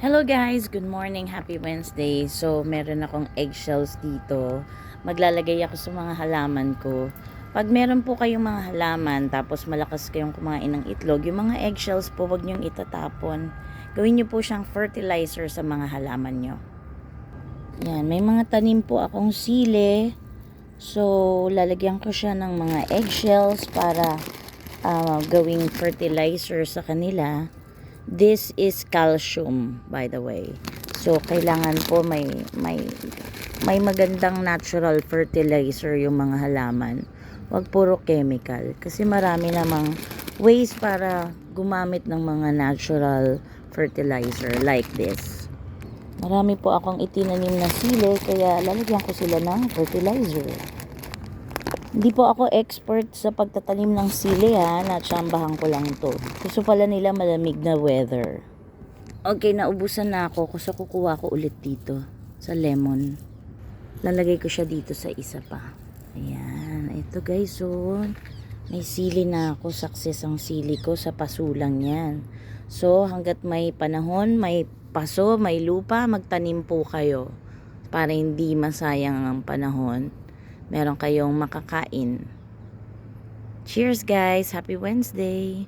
Hello guys, good morning, happy Wednesday. So, meron akong eggshells dito. Maglalagay ako sa mga halaman ko. Pag meron po kayong mga halaman, tapos malakas kayong kumain ng itlog, yung mga eggshells po, wag nyong itatapon. Gawin nyo po siyang fertilizer sa mga halaman nyo. Yan, may mga tanim po akong sili. So, lalagyan ko siya ng mga eggshells para gawing fertilizer sa kanila. This is calcium, by the way. So, kailangan po may magandang natural fertilizer yung mga halaman. Huwag puro chemical. Kasi marami namang ways para gumamit ng mga natural fertilizer like this. Marami po akong itinanim na sili, kaya lalagyan ko sila ng fertilizer. Hindi po ako expert sa pagtatanim ng sili ha, natsambahan ko lang to. Gusto pala nila malamig na weather. Okay, naubusan na ako, so kukuha ko ulit dito sa lemon. Lalagay ko siya dito sa isa pa. Ayan, ito guys, so may sili na ako, success ang sili ko sa pasulang yan. So hanggat may panahon, may paso, may lupa, magtanim po kayo para hindi masayang ang panahon. Meron kayong makakain. Cheers guys! Happy Wednesday!